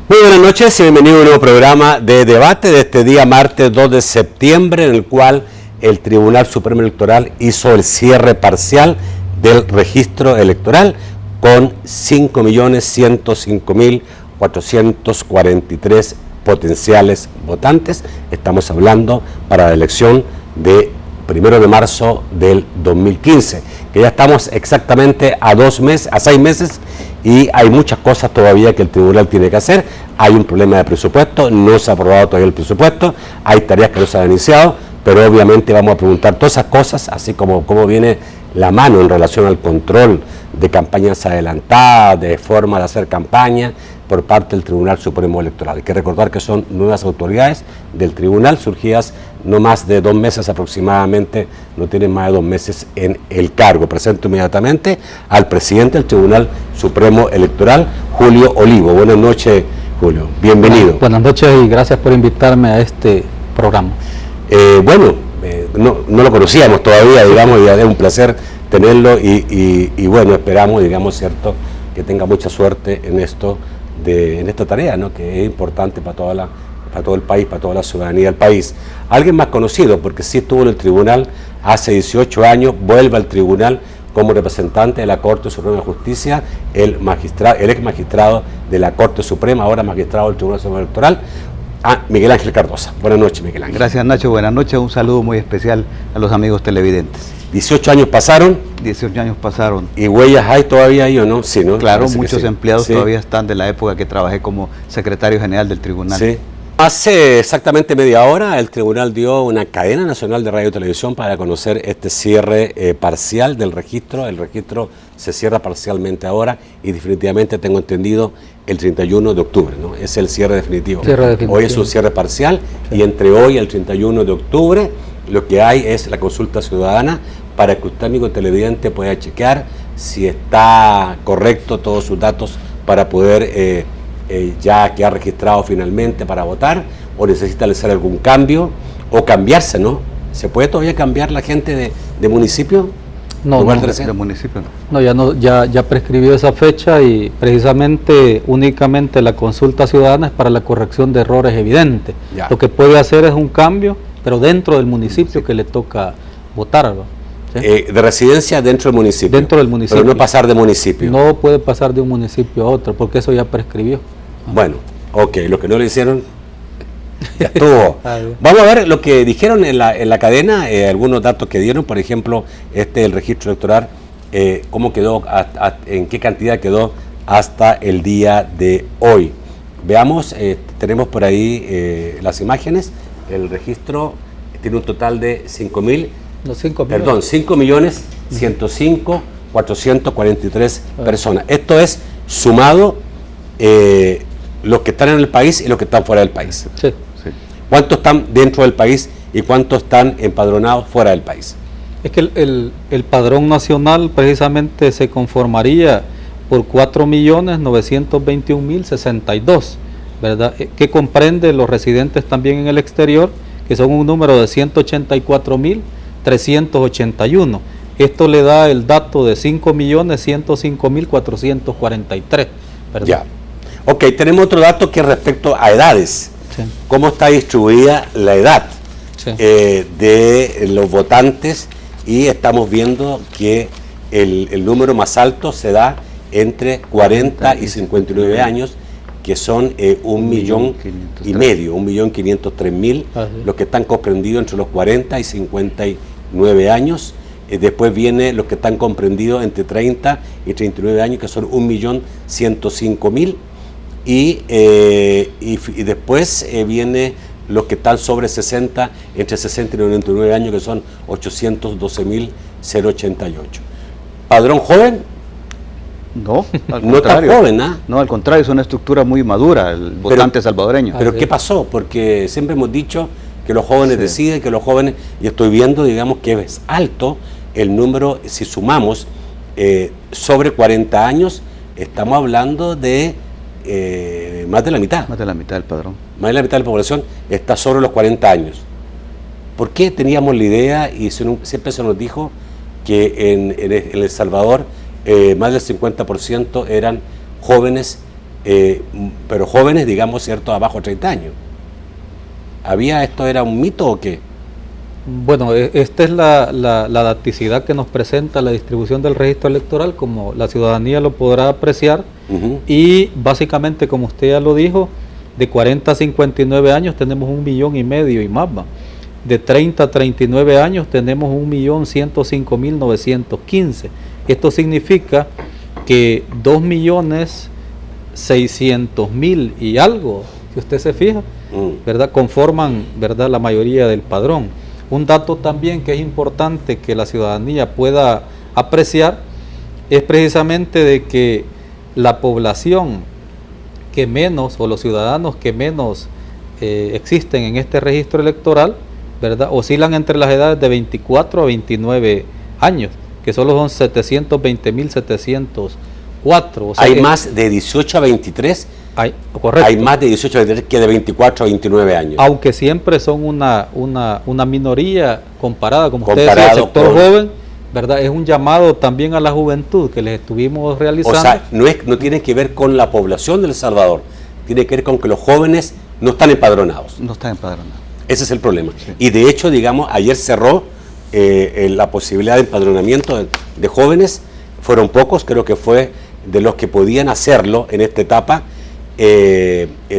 Muy buenas noches y bienvenido a un nuevo programa de debate de este día martes 2 de septiembre, en el cual el Tribunal Supremo Electoral hizo el cierre parcial del registro electoral con 5.105.443 potenciales votantes. Estamos hablando para la elección de 1 de marzo del 2015, que ya estamos exactamente a 6 meses y hay muchas cosas todavía que el tribunal tiene que hacer. Hay un problema de presupuesto, no se ha aprobado todavía el presupuesto, hay tareas que no se han iniciado, pero obviamente vamos a preguntar todas esas cosas, así como cómo viene la mano en relación al control de campañas adelantadas, de forma de hacer campaña por parte del Tribunal Supremo Electoral. Hay que recordar que son nuevas autoridades del tribunal, surgidas no más de 2 meses aproximadamente, no tienen más de 2 meses en el cargo. Presento inmediatamente al presidente del Tribunal Supremo Electoral, Julio Olivo. Buenas noches, Julio. Bienvenido. Buenas noches y gracias por invitarme a este programa. No lo conocíamos todavía, digamos, y es un placer tenerlo y bueno, esperamos, digamos, cierto, que tenga mucha suerte en esto, en esta tarea, ¿no?, que es importante para todo el país, para toda la ciudadanía del país. Alguien más conocido, porque sí estuvo en el tribunal hace 18 años, vuelve al tribunal como representante de la Corte Suprema de Justicia, el ex magistrado de la Corte Suprema, ahora magistrado del Tribunal Supremo Electoral, Miguel Ángel Cardosa. Buenas noches, Miguel Ángel. Gracias, Nacho. Buenas noches. Un saludo muy especial a los amigos televidentes. 18 años pasaron. 18 años pasaron. ¿Y huellas hay todavía ahí o no? Sí, ¿no? Claro, Parece muchos sí. empleados Sí. todavía están de la época que trabajé como secretario general del tribunal. Sí. Hace exactamente media hora el tribunal dio una cadena nacional de radio y televisión para conocer este cierre parcial del registro. El registro se cierra parcialmente ahora y definitivamente, tengo entendido, el 31 de octubre, ¿no? Es el cierre definitivo. Hoy es un cierre parcial, sí. Y entre hoy y el 31 de octubre lo que hay es la consulta ciudadana para que usted, amigo televidente, pueda chequear si está correcto todos sus datos para poder ya quedar registrado finalmente para votar, o necesita hacer algún cambio o cambiarse, ¿no? ¿Se puede todavía cambiar la gente de municipio? No, de municipio. Ya prescribió esa fecha y precisamente únicamente la consulta ciudadana es para la corrección de errores evidentes. Ya. Lo que puede hacer es un cambio, pero dentro del municipio que le toca votar, ¿no? ¿Sí? De residencia dentro del municipio. Dentro del municipio. Pero no pasar de municipio. No puede pasar de un municipio a otro, porque eso ya prescribió. Bueno, ok, lo que no lo hicieron ya estuvo. Vamos a ver lo que dijeron en la cadena, algunos datos que dieron, por ejemplo, el registro electoral, cómo quedó, en qué cantidad quedó hasta el día de hoy. Veamos, tenemos por ahí las imágenes. El registro tiene un total de 5.105.443 personas. Esto es sumado los que están en el país y los que están fuera del país. Sí. Sí. ¿Cuántos están dentro del país y cuántos están empadronados fuera del país? Es que el padrón nacional precisamente se conformaría por 4.921.062, ¿verdad? Que comprende los residentes también en el exterior, que son un número de 184.381. Esto le da el dato de 5.105.443, ¿verdad? Ya. Ok, tenemos otro dato que es respecto a edades. Sí. ¿Cómo está distribuida la edad, sí, de los votantes? Y estamos viendo que el número más alto se da entre 40 y 59 años, que son 1.503.000, los que están comprendidos entre los 40 y 59 años. Después viene los que están comprendidos entre 30 y 39 años, que son 1.105.000. Y después viene los que están sobre 60, entre 60 y 99 años, que son 812.088. ¿Padrón joven? No, al no tan joven, ¿ah? No, al contrario, es una estructura muy madura, el votante salvadoreño. Pero ¿qué pasó? Porque siempre hemos dicho que los jóvenes deciden, que los jóvenes, y estoy viendo, digamos, que es alto el número, si sumamos sobre 40 años, estamos hablando de más de la mitad. Más de la mitad del padrón. Más de la mitad de la población está sobre los 40 años. ¿Por qué teníamos la idea y siempre se nos dijo que en El Salvador más del 50% eran jóvenes pero jóvenes, digamos, ¿cierto?, abajo de 30 años. ¿Esto era un mito o qué? Bueno, esta es la dacticidad que nos presenta la distribución del registro electoral, como la ciudadanía lo podrá apreciar, y básicamente, como usted ya lo dijo, de 40 a 59 años tenemos 1,5 millones y más. De 30 a 39 años tenemos 1.105.915. Esto significa que 2.600.000 y algo, si usted se fija, ¿verdad?, conforman, ¿verdad?, la mayoría del padrón. Un dato también que es importante que la ciudadanía pueda apreciar es precisamente de que la población que menos, o los ciudadanos que menos existen en este registro electoral, ¿verdad?, oscilan entre las edades de 24 a 29 años, que solo son 720.704. O sea, ¿hay más de 18 a 23? Correcto. Hay más de 18 a 23 que de 24 a 29 años. Aunque siempre son una minoría comparada, como usted decía, el sector joven, ¿verdad? Es un llamado también a la juventud que les estuvimos realizando. O sea, no tiene que ver con la población de El Salvador, tiene que ver con que los jóvenes no están empadronados. No están empadronados. Ese es el problema. Sí. Y de hecho, digamos, ayer cerró la posibilidad de empadronamiento de jóvenes. Fueron pocos, creo que fue de los que podían hacerlo en esta etapa.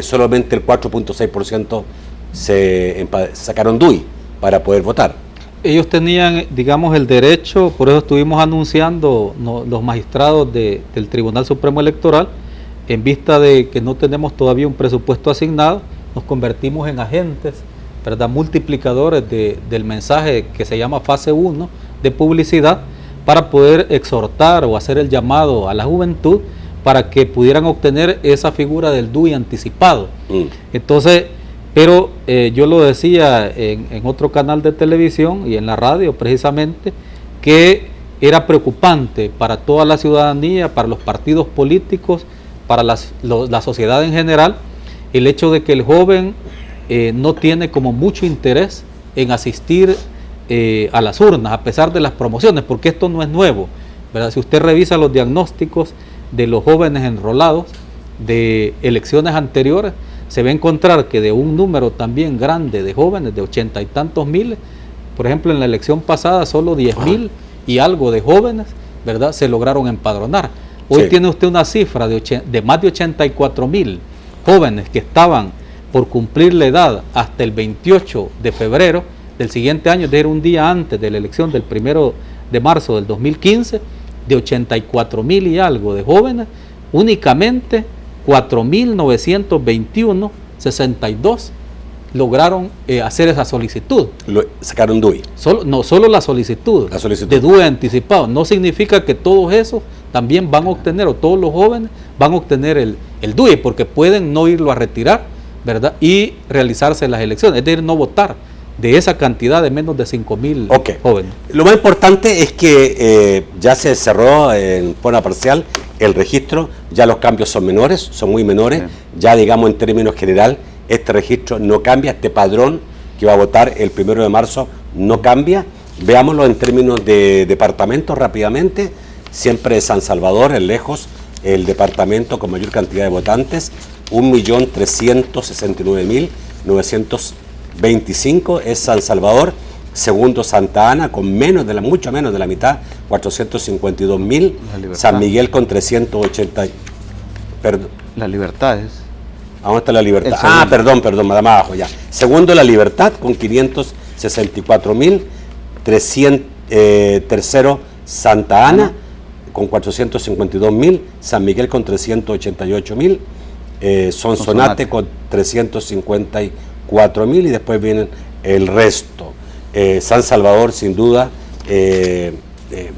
Solamente el 4.6% sacaron DUI para poder votar. Ellos tenían, digamos, el derecho, por eso estuvimos anunciando los magistrados del Tribunal Supremo Electoral, en vista de que no tenemos todavía un presupuesto asignado, nos convertimos en agentes, ¿verdad?, multiplicadores del mensaje que se llama fase 1 de publicidad, para poder exhortar o hacer el llamado a la juventud para que pudieran obtener esa figura del DUI anticipado. Entonces, pero yo lo decía en otro canal de televisión y en la radio precisamente, que era preocupante para toda la ciudadanía, para los partidos políticos, para la sociedad en general, el hecho de que el joven no tiene como mucho interés en asistir a las urnas, a pesar de las promociones, porque esto no es nuevo, ¿verdad? Si usted revisa los diagnósticos de los jóvenes enrolados de elecciones anteriores, se va a encontrar que de un número también grande de jóvenes, de 80 y tantos miles, por ejemplo, en la elección pasada solo 10.000 y algo de jóvenes, ¿verdad?, se lograron empadronar. Hoy tiene usted una cifra de más de 84.000 jóvenes que estaban por cumplir la edad hasta el 28 de febrero del siguiente año, es decir, un día antes de la elección del 1 de marzo del 2015, de 84.000 y algo de jóvenes, únicamente 4.921, 62, lograron hacer esa solicitud. Sacaron DUI. No solo la solicitud de DUI anticipado. No significa que todos esos también van a obtener, o todos los jóvenes van a obtener el DUI, porque pueden no irlo a retirar, ¿verdad?, y realizarse las elecciones, es decir, no votar de esa cantidad de menos de 5.000 jóvenes. Lo más importante es que ya se cerró en forma parcial el registro, ya los cambios son menores, son muy menores, ya digamos en términos general, este registro no cambia, este padrón que va a votar el 1 de marzo no cambia. Veámoslo en términos de departamentos rápidamente. Siempre San Salvador, es lejos, el departamento con mayor cantidad de votantes, 1.369.925 es San Salvador. Segundo, Santa Ana, con mucho menos de la mitad, 452.000. San Miguel con 380. La Libertad es. ¿Dónde está la Libertad? Perdón, más abajo ya. Segundo, La Libertad con 564.000. Tercero, Santa Ana con 452.000. San Miguel con 388.000. Sonsonate con 354.000 y después vienen el resto. San Salvador sin duda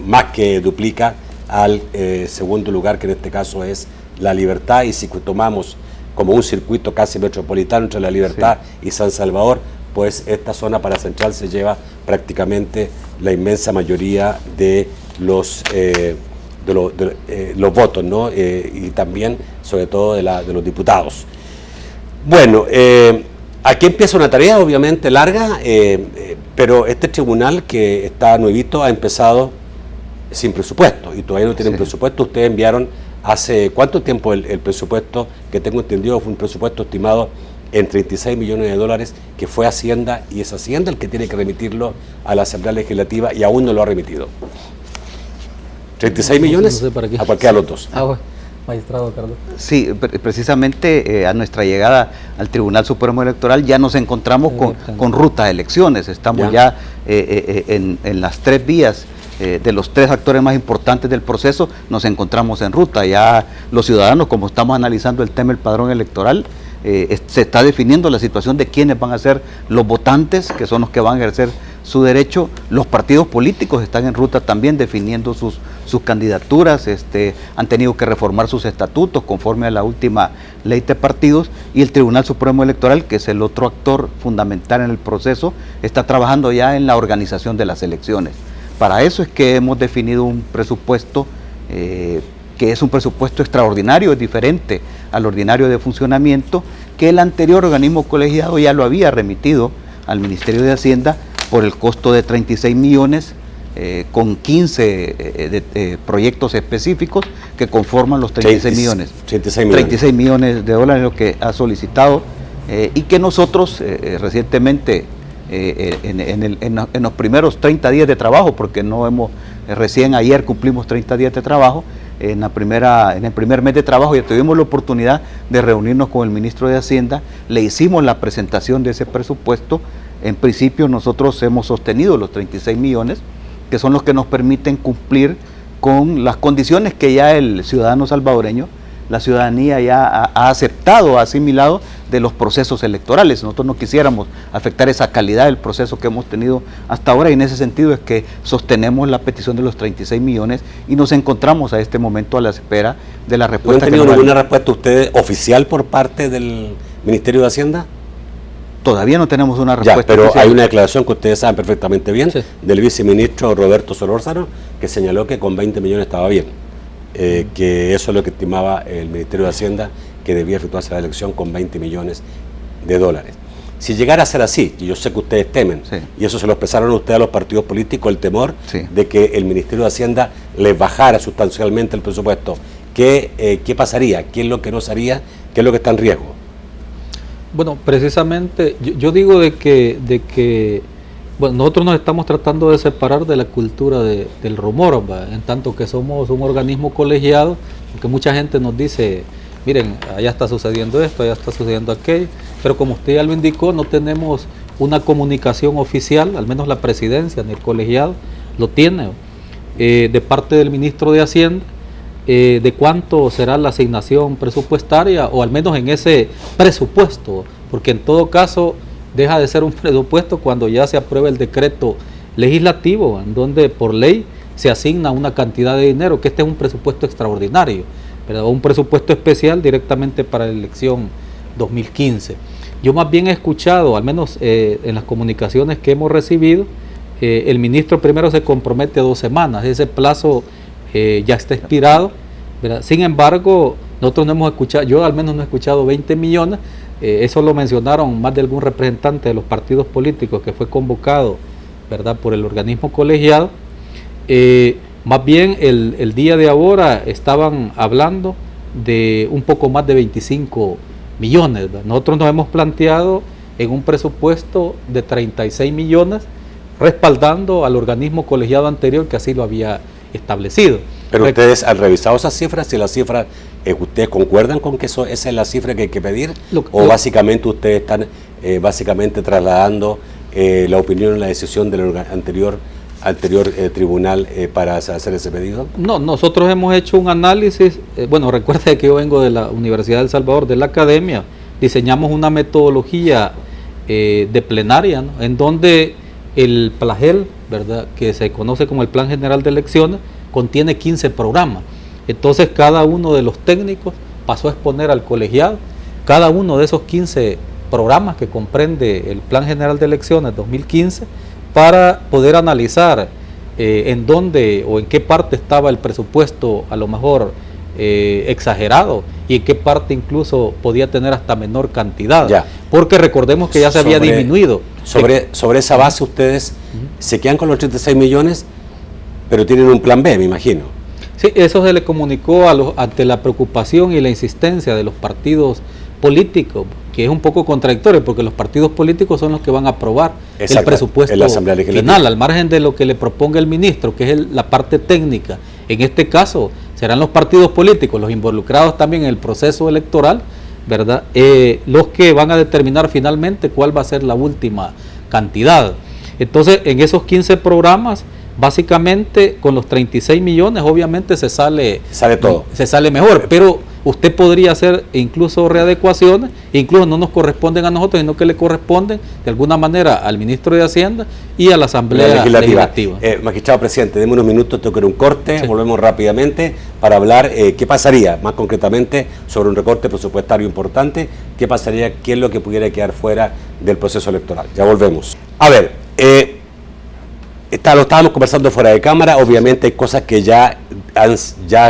más que duplica al segundo lugar, que en este caso es La Libertad, y si tomamos como un circuito casi metropolitano entre La Libertad y San Salvador, pues esta zona para Central se lleva prácticamente la inmensa mayoría de los votos, ¿no? Y también sobre todo de los diputados. Bueno, aquí empieza una tarea obviamente larga, pero este tribunal que está nuevito ha empezado sin presupuesto y todavía no tienen presupuesto. Ustedes enviaron ¿Hace cuánto tiempo el presupuesto, que tengo entendido, fue un presupuesto estimado en 36 millones de dólares, que fue Hacienda, y es Hacienda el que tiene que remitirlo a la Asamblea Legislativa y aún no lo ha remitido? 36 millones, no sé para qué. a cualquiera de los dos. Bueno. Magistrado Carlos. Sí, precisamente a nuestra llegada al Tribunal Supremo Electoral ya nos encontramos con ruta de elecciones. Estamos ya en las 3 vías de los 3 actores más importantes del proceso, nos encontramos en ruta. Ya los ciudadanos, como estamos analizando el tema del padrón electoral, se está definiendo la situación de quiénes van a ser los votantes, que son los que van a ejercer su derecho. Los partidos políticos están en ruta también definiendo sus candidaturas, han tenido que reformar sus estatutos conforme a la última ley de partidos, y el Tribunal Supremo Electoral, que es el otro actor fundamental en el proceso, está trabajando ya en la organización de las elecciones. Para eso es que hemos definido un presupuesto que es un presupuesto extraordinario, es diferente al ordinario de funcionamiento, que el anterior organismo colegiado ya lo había remitido al Ministerio de Hacienda por el costo de 36 millones, con 15 proyectos específicos que conforman los 36 millones. 36 millones de dólares lo que ha solicitado, y que nosotros recientemente, en los primeros 30 días de trabajo, porque no hemos, recién ayer cumplimos 30 días de trabajo, en el primer mes de trabajo ya tuvimos la oportunidad de reunirnos con el ministro de Hacienda, le hicimos la presentación de ese presupuesto. En principio nosotros hemos sostenido los 36 millones, que son los que nos permiten cumplir con las condiciones que ya el ciudadano salvadoreño, la ciudadanía ya ha aceptado, ha asimilado de los procesos electorales. Nosotros no quisiéramos afectar esa calidad del proceso que hemos tenido hasta ahora, y en ese sentido es que sostenemos la petición de los 36 millones y nos encontramos a este momento a la espera de la respuesta. ¿No han tenido ninguna respuesta ustedes oficial por parte del Ministerio de Hacienda? Todavía no tenemos una respuesta. Ya, pero oficial. hay una declaración que ustedes saben perfectamente bien, sí, del viceministro Roberto Solórzano, que señaló que con 20 millones estaba bien, que eso es lo que estimaba el Ministerio de Hacienda, que debía efectuarse la elección con 20 millones de dólares. Si llegara a ser así, y yo sé que ustedes temen, sí, y eso se lo expresaron a ustedes a los partidos políticos, el temor sí, de que el Ministerio de Hacienda les bajara sustancialmente el presupuesto, ¿qué pasaría? ¿Qué es lo que no se haría? ¿Qué es lo que está en riesgo? Bueno, precisamente yo digo de que bueno, nosotros nos estamos tratando de separar de la cultura del rumor, en tanto que somos un organismo colegiado, porque mucha gente nos dice, miren, allá está sucediendo esto, allá está sucediendo aquello, pero como usted ya lo indicó, no tenemos una comunicación oficial, al menos la presidencia ni el colegiado lo tiene, de parte del ministro de Hacienda, de cuánto será la asignación presupuestaria, o al menos en ese presupuesto, porque en todo caso deja de ser un presupuesto cuando ya se aprueba el decreto legislativo, en donde por ley se asigna una cantidad de dinero, que este es un presupuesto extraordinario, ¿verdad? Un presupuesto especial directamente para la elección 2015. Yo más bien he escuchado, al menos en las comunicaciones que hemos recibido, el ministro primero se compromete a 2 semanas, ese plazo ya está expirado, ¿verdad? Sin embargo, nosotros no hemos escuchado, yo al menos no he escuchado 20 millones, eso lo mencionaron más de algún representante de los partidos políticos que fue convocado, ¿verdad?, por el organismo colegiado. Más bien el día de ahora estaban hablando de un poco más de 25 millones, ¿verdad? Nosotros nos hemos planteado en un presupuesto de 36 millones, respaldando al organismo colegiado anterior que así lo había establecido. Pero ustedes han revisado esas cifras, si las cifras, ¿ustedes concuerdan con que esa es la cifra que hay que pedir? ¿O básicamente ustedes están básicamente trasladando la opinión y la decisión del anterior tribunal para hacer ese pedido? No, nosotros hemos hecho un análisis, bueno, recuerde que yo vengo de la Universidad de El Salvador, de la academia, diseñamos una metodología de plenaria, ¿no?, en donde el PLAGEL, ¿verdad?, que se conoce como el Plan General de Elecciones, contiene 15 programas. Entonces cada uno de los técnicos pasó a exponer al colegiado cada uno de esos 15 programas que comprende el Plan General de Elecciones 2015 para poder analizar en dónde o en qué parte estaba el presupuesto a lo mejor exagerado y en qué parte incluso podía tener hasta menor cantidad, ya, porque recordemos que ya se había disminuido. Sobre esa base ustedes se quedan con los 36 millones, pero tienen un plan B, me imagino. Sí, eso se le comunicó ante la preocupación y la insistencia de los partidos políticos, que es un poco contradictorio, porque los partidos políticos son los que van a aprobar el presupuesto final, al margen de lo que le proponga el ministro, que es la parte técnica. En este caso, serán los partidos políticos, los involucrados también en el proceso electoral, ¿verdad? Los que van a determinar finalmente cuál va a ser la última cantidad. Entonces, en esos 15 programas, básicamente con los 36 millones, obviamente se sale todo. Se sale mejor, pero usted podría hacer incluso readecuaciones, incluso no nos corresponden a nosotros, sino que le corresponden de alguna manera al ministro de Hacienda y a la Asamblea Legislativa. Magistrado presidente, deme unos minutos, tengo que ir a un corte, sí. Volvemos rápidamente para hablar qué pasaría, más concretamente, sobre un recorte presupuestario importante, qué pasaría, qué es lo que pudiera quedar fuera del proceso electoral. Ya volvemos. A ver, lo estábamos conversando fuera de cámara, obviamente hay cosas que ya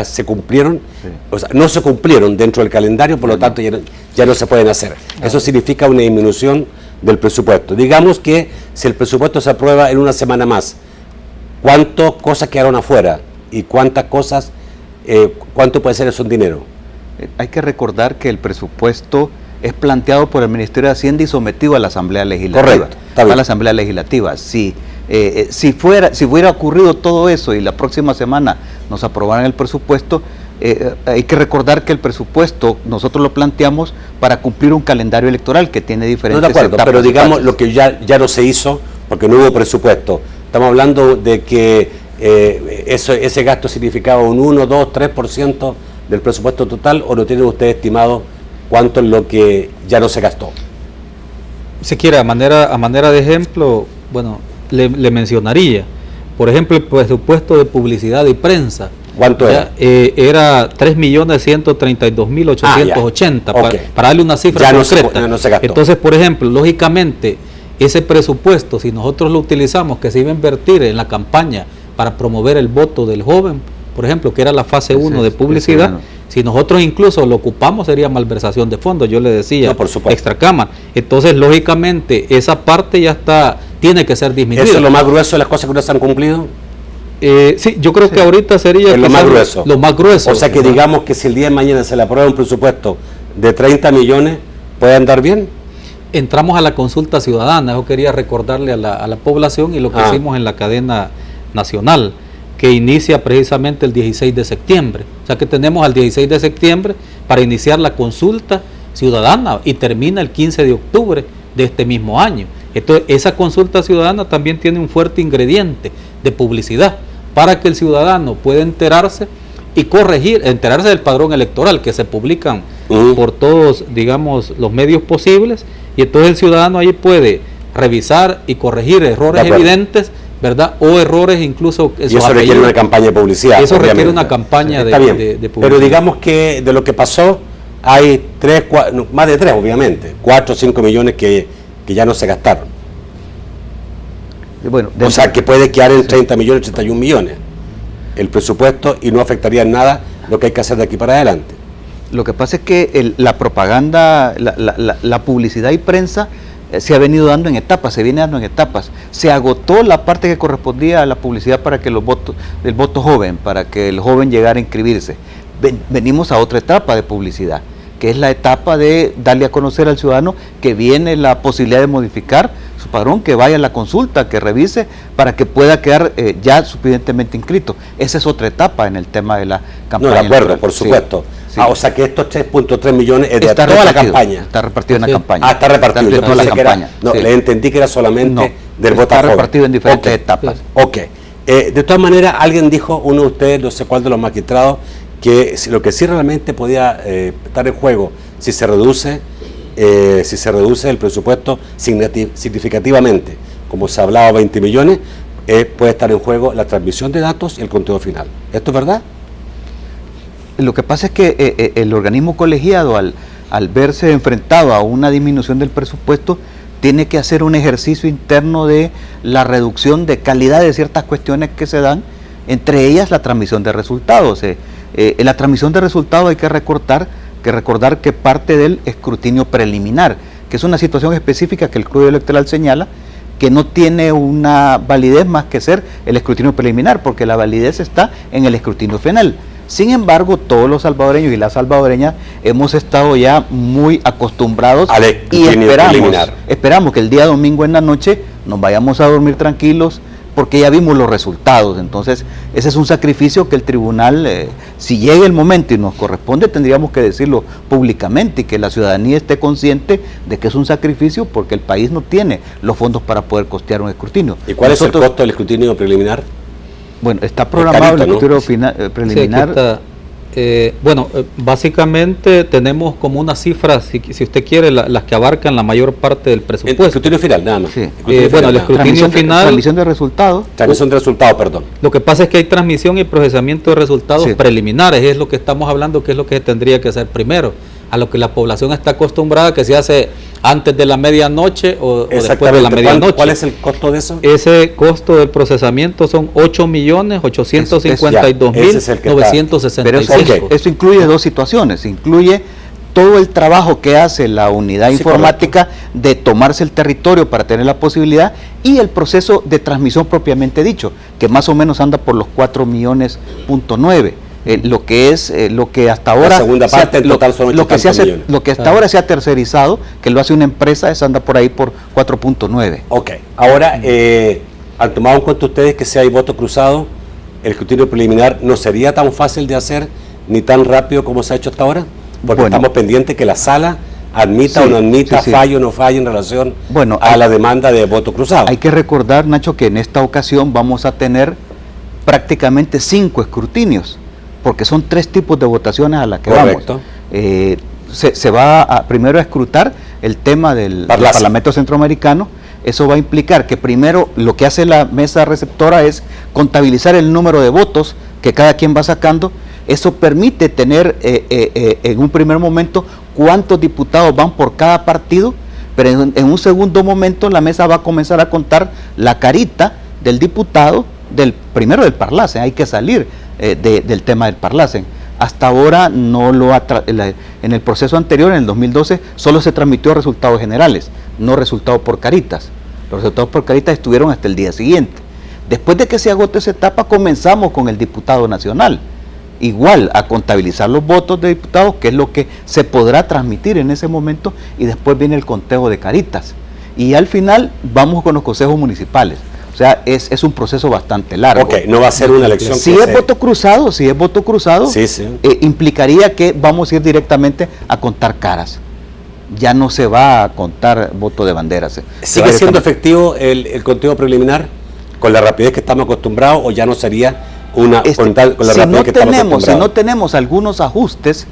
se cumplieron, sí. O sea, no se cumplieron dentro del calendario, por lo tanto ya no se pueden hacer. Eso significa una disminución del presupuesto. Digamos que si el presupuesto se aprueba en una semana más, ¿cuántas cosas quedaron afuera? ¿Y cuántas cosas, cuánto puede ser eso en dinero? Hay que recordar que el presupuesto es planteado por el Ministerio de Hacienda y sometido a la Asamblea Legislativa. Correcto, está bien. A la Asamblea Legislativa, sí. Si hubiera ocurrido todo eso y la próxima semana nos aprobaran el presupuesto, hay que recordar que el presupuesto nosotros lo planteamos para cumplir un calendario electoral que tiene diferentes etapas. Pero digamos lo que ya no se hizo porque no hubo presupuesto. Estamos hablando de que ese gasto significaba un 1, 2, 3% del presupuesto total, ¿o no tienen ustedes estimado cuánto es lo que ya no se gastó? Si quiere, a manera de ejemplo, bueno, le mencionaría, por ejemplo, el presupuesto de publicidad y prensa. ¿Cuánto era? Era 3.132.880, para darle una cifra concreta. No se gastó. Entonces, por ejemplo, lógicamente, ese presupuesto, si nosotros lo utilizamos, que se iba a invertir en la campaña para promover el voto del joven, por ejemplo, que era la fase 1 de publicidad, si nosotros incluso lo ocupamos, sería malversación de fondos, yo le decía, extracámara. Entonces, lógicamente, esa parte ya tiene que ser disminuida. ¿Eso es lo más grueso de las cosas que no se han cumplido? Sí, yo creo que ahorita sería lo más grueso. Lo más grueso. O sea que digamos que si el día de mañana se le aprueba un presupuesto de 30 millones, ¿puede andar bien? Entramos a la consulta ciudadana, yo quería recordarle a la población y lo que hicimos en la cadena nacional, que inicia precisamente el 16 de septiembre. O sea que tenemos al 16 de septiembre para iniciar la consulta ciudadana y termina el 15 de octubre de este mismo año. Entonces, esa consulta ciudadana también tiene un fuerte ingrediente de publicidad para que el ciudadano pueda enterarse y enterarse del padrón electoral que se publican por todos, digamos, los medios posibles, y entonces el ciudadano ahí puede revisar y corregir errores evidentes, ¿verdad? O errores incluso... Y eso requiere una campaña de publicidad. Eso requiere una campaña de publicidad. Pero digamos que de lo que pasó hay más de 3, obviamente, 4 o 5 millones que ya no se gastaron. Bueno, o sea que puede quedar en 30 millones, 31 millones el presupuesto y no afectaría en nada lo que hay que hacer de aquí para adelante. Lo que pasa es que la propaganda, la publicidad y prensa se ha venido dando en etapas, se viene dando en etapas. Se agotó la parte que correspondía a la publicidad para que el voto joven, para que el joven llegara a inscribirse. Venimos a otra etapa de publicidad, que es la etapa de darle a conocer al ciudadano que viene la posibilidad de modificar su padrón, que vaya a la consulta, que revise, para que pueda quedar ya suficientemente inscrito. Esa es otra etapa en el tema de la campaña. No, de acuerdo, por supuesto. Sí. O sea que estos 3.3 millones es de toda la campaña. Está repartido en la campaña. Está repartido. Yo toda la campaña. Le entendí que era solamente del voto joven. Está repartido en diferentes etapas. Ok. De todas maneras, alguien dijo, uno de ustedes, no sé cuál de los magistrados, que lo que sí realmente podía estar en juego si se reduce el presupuesto significativamente, como se hablaba 20 millones, puede estar en juego la transmisión de datos y el conteo final. ¿Esto es verdad? Lo que pasa es que el organismo colegiado, al verse enfrentado a una disminución del presupuesto, tiene que hacer un ejercicio interno de la reducción de calidad de ciertas cuestiones que se dan, entre ellas la transmisión de resultados. En la transmisión de resultados hay que recordar que parte del escrutinio preliminar, que es una situación específica que el Código Electoral señala, que no tiene una validez más que ser el escrutinio preliminar, porque la validez está en el escrutinio final. Sin embargo, todos los salvadoreños y las salvadoreñas hemos estado ya muy acostumbrados y esperamos que el día domingo en la noche nos vayamos a dormir tranquilos, porque ya vimos los resultados. Entonces, ese es un sacrificio que el tribunal, si llega el momento y nos corresponde, tendríamos que decirlo públicamente y que la ciudadanía esté consciente de que es un sacrificio, porque el país no tiene los fondos para poder costear un escrutinio. ¿Y cuál es el costo del escrutinio preliminar? Bueno, está programado el escrutinio preliminar. Sí, básicamente tenemos como unas cifras, si usted quiere, las que abarcan la mayor parte del presupuesto. El escrutinio final, nada más. Sí. El escrutinio final. Transmisión de resultados. Transmisión de resultados, perdón. Lo que pasa es que hay transmisión y procesamiento de resultados preliminares, es lo que estamos hablando, que es lo que tendría que hacer primero, a lo que la población está acostumbrada, que se hace antes de la medianoche o después de la medianoche. ¿Cuál es el costo de eso? Ese costo del procesamiento son 8.852.965. Pero eso incluye dos situaciones. Incluye todo el trabajo que hace la unidad informática de tomarse el territorio para tener la posibilidad, y el proceso de transmisión propiamente dicho, que más o menos anda por los 4.9 millones. Lo que hasta ahora, la segunda parte en total son 8 millones. Lo que hasta ahora se ha tercerizado, que lo hace una empresa, esa anda por ahí por 4.9. Ok, ahora han tomado en cuenta ustedes que si hay voto cruzado, el escrutinio preliminar no sería tan fácil de hacer ni tan rápido como se ha hecho hasta ahora, porque estamos pendientes que la sala admita o no admita, falle o no falle en relación a la demanda de voto cruzado. Hay que recordar, Nacho, que en esta ocasión vamos a tener prácticamente 5 escrutinios, porque son 3 tipos de votaciones a las que vamos. Se va primero a escrutar el tema del Parlamento Centroamericano. Eso va a implicar que primero lo que hace la mesa receptora es contabilizar el número de votos que cada quien va sacando. Eso permite tener en un primer momento cuántos diputados van por cada partido, pero en un segundo momento la mesa va a comenzar a contar la carita del diputado, primero del Parlacen. Hay que salir del tema del Parlacen. Hasta ahora en el proceso anterior, en el 2012, solo se transmitió resultados generales, no resultados por caritas. Los resultados por caritas estuvieron hasta el día siguiente. Después de que se agote esa etapa, comenzamos con el diputado nacional, igual a contabilizar los votos de diputados, que es lo que se podrá transmitir en ese momento, y después viene el conteo de caritas. Y al final vamos con los consejos municipales. O sea, es un proceso bastante largo. Ok, no va a ser una elección. Si es voto cruzado, implicaría que vamos a ir directamente a contar caras. Ya no se va a contar voto de banderas. ¿Sigue siendo efectivo el conteo preliminar con la rapidez que estamos acostumbrados, o ya no sería con la rapidez que estamos acostumbrados? Si no tenemos algunos ajustes,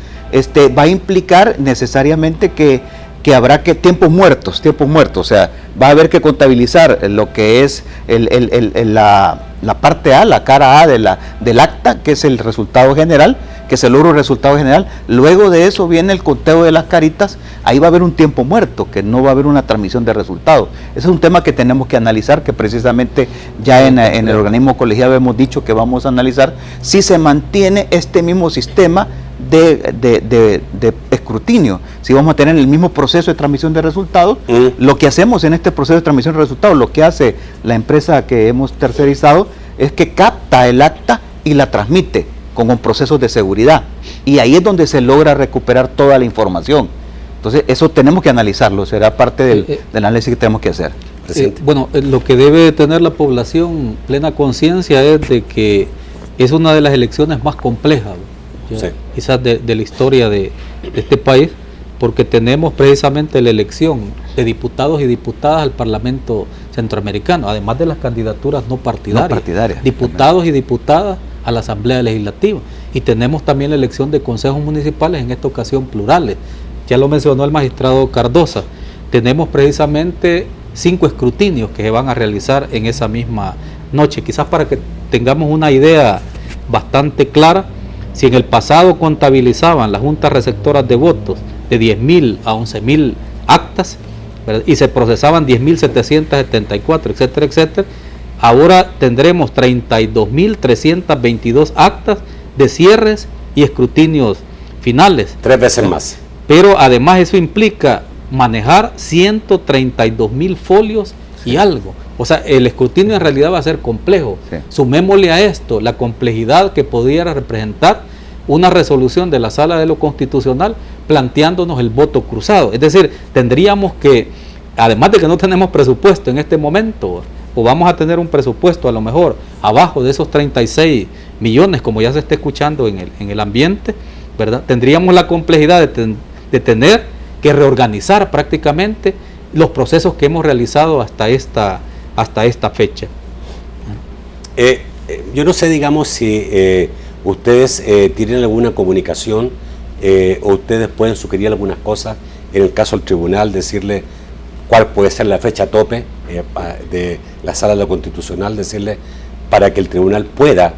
va a implicar necesariamente que habrá tiempos muertos, o sea, va a haber que contabilizar lo que es la parte A, la cara A del acta, que es el resultado general, que se logra el resultado general. Luego de eso viene el conteo de las caritas. Ahí va a haber un tiempo muerto, que no va a haber una transmisión de resultados. Ese es un tema que tenemos que analizar, que precisamente ya en el organismo colegiado hemos dicho que vamos a analizar si se mantiene este mismo sistema de escrutinio, si vamos a tener el mismo proceso de transmisión de resultados. Lo que hacemos en este proceso de transmisión de resultados, lo que hace la empresa que hemos tercerizado, es que capta el acta y la transmite con un proceso de seguridad, y ahí es donde se logra recuperar toda la información. Entonces eso tenemos que analizarlo, será parte del análisis que tenemos que hacer. Lo que debe tener la población plena conciencia es de que es una de las elecciones más complejas, quizás de la historia de este país, porque tenemos precisamente la elección de diputados y diputadas al Parlamento Centroamericano, además de las candidaturas no partidarias, diputados y diputadas a la Asamblea Legislativa, y tenemos también la elección de consejos municipales, en esta ocasión plurales. Ya lo mencionó el magistrado Cardosa, tenemos precisamente 5 escrutinios que se van a realizar en esa misma noche. Quizás para que tengamos una idea bastante clara, si en el pasado contabilizaban las juntas receptoras de votos de 10.000 a 11.000 actas, ¿verdad?, y se procesaban 10.774, etcétera, etcétera, ahora tendremos 32.322 actas de cierres y escrutinios finales. 3 veces más. Pero además eso implica manejar 132.000 folios y algo. O sea, el escrutinio en realidad va a ser complejo. Sí. Sumémosle a esto la complejidad que pudiera representar una resolución de la Sala de lo Constitucional planteándonos el voto cruzado. Es decir, tendríamos que, además de que no tenemos presupuesto en este momento, o vamos a tener un presupuesto a lo mejor abajo de esos 36 millones, como ya se está escuchando en el ambiente, ¿verdad? Tendríamos la complejidad de tener que reorganizar prácticamente los procesos que hemos realizado hasta esta fecha. Yo no sé, digamos, si ustedes tienen alguna comunicación o ustedes pueden sugerir algunas cosas en el caso del tribunal, decirle cuál puede ser la fecha tope de la Sala de lo Constitucional, decirle para que el tribunal pueda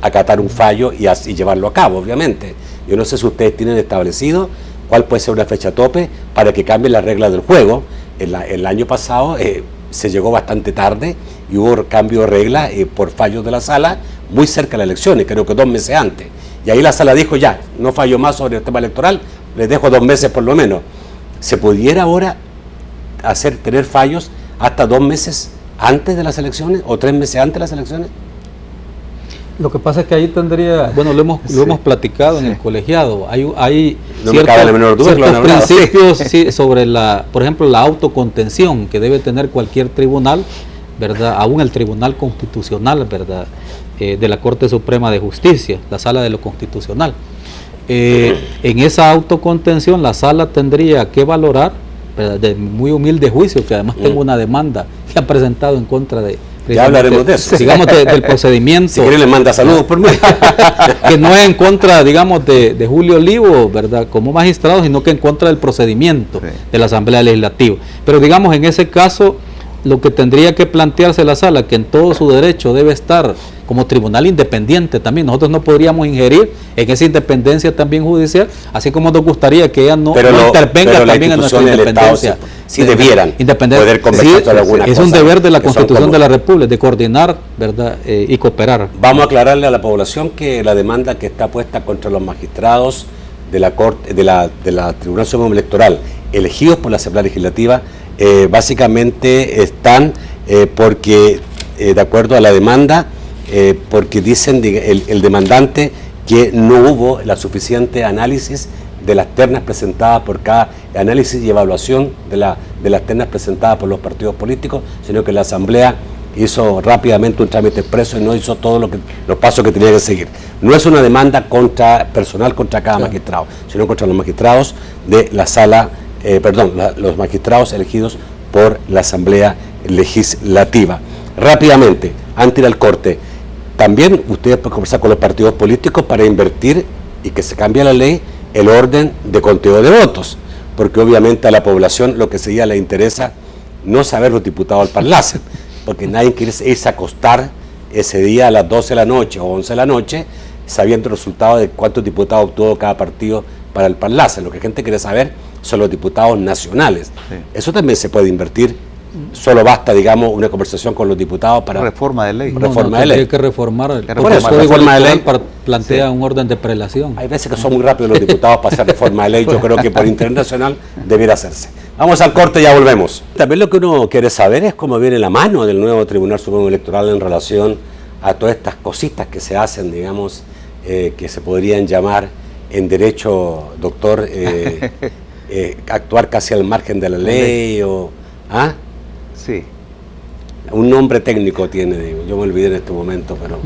acatar un fallo y llevarlo a cabo, obviamente. Yo no sé si ustedes tienen establecido cuál puede ser una fecha tope para que cambien las reglas del juego. El año pasado se llegó bastante tarde y hubo cambio de reglas por fallos de la Sala muy cerca de las elecciones, creo que 2 meses antes. Y ahí la Sala dijo, ya, no fallo más sobre el tema electoral, les dejo 2 meses por lo menos. ¿Se pudiera ahora tener fallos hasta 2 meses antes de las elecciones o 3 meses antes de las elecciones? Lo que pasa es que ahí tendría, bueno, lo hemos platicado en el colegiado, hay no ciertos principios sobre por ejemplo, la autocontención que debe tener cualquier tribunal, ¿verdad? Aún el Tribunal Constitucional, ¿verdad? De la Corte Suprema de Justicia, la Sala de lo Constitucional. En esa autocontención la Sala tendría que valorar, ¿verdad? De muy humilde juicio, que además tengo una demanda que ha presentado en contra de... Ya hablaremos de eso. Digamos del procedimiento. Si quiere le manda saludos por mí. Que no es en contra, digamos, de Julio Olivo, ¿verdad? Como magistrado, sino que en contra del procedimiento de la Asamblea Legislativa. Pero digamos, en ese caso, lo que tendría que plantearse la Sala, que en todo su derecho debe estar como tribunal independiente también. Nosotros no podríamos ingerir en esa independencia también judicial, así como nos gustaría que ella no intervenga también en nuestra independencia. Si debieran poder conversar sobre alguna cosa. Es un deber de la Constitución de la República, de coordinar, ¿verdad? Y cooperar. Vamos a aclararle a la población que la demanda que está puesta contra los magistrados de la Corte, de la Tribunal Supremo Electoral, elegidos por la Asamblea Legislativa, básicamente están porque, de acuerdo a la demanda, porque dicen el demandante que no hubo la suficiente análisis de las ternas presentadas por cada análisis y evaluación de las ternas presentadas por los partidos políticos, sino que la Asamblea hizo rápidamente un trámite expreso y no hizo todos los pasos que tenía que seguir. No es una demanda personal contra cada magistrado, sino contra los magistrados de la Sala, los magistrados elegidos por la Asamblea Legislativa. Rápidamente, antes de ir al corte, también ustedes pueden conversar con los partidos políticos para invertir y que se cambie la ley el orden de conteo de votos, porque obviamente a la población lo que seguía le interesa no saber los diputados al Parlacen, porque nadie quiere irse a acostar ese día a las 12 de la noche o 11 de la noche sabiendo el resultado de cuántos diputados obtuvo cada partido para el Parlacen. Lo que la gente quiere saber son los diputados nacionales. Sí. Eso también se puede invertir. Solo basta, digamos, una conversación con los diputados para... Reforma de ley. Reforma de ley. Hay que reformar el reforma de ley plantea un orden de prelación. Hay veces que son muy rápidos los diputados para hacer reforma de ley. Yo creo que por interés nacional debiera hacerse. Vamos al corte y ya volvemos. También lo que uno quiere saber es cómo viene la mano del nuevo Tribunal Supremo Electoral en relación a todas estas cositas que se hacen, digamos, que se podrían llamar en derecho, doctor, actuar casi al margen de la ley o... ¿Ah? Sí. Un nombre técnico tiene, digo, yo me olvidé en este momento, pero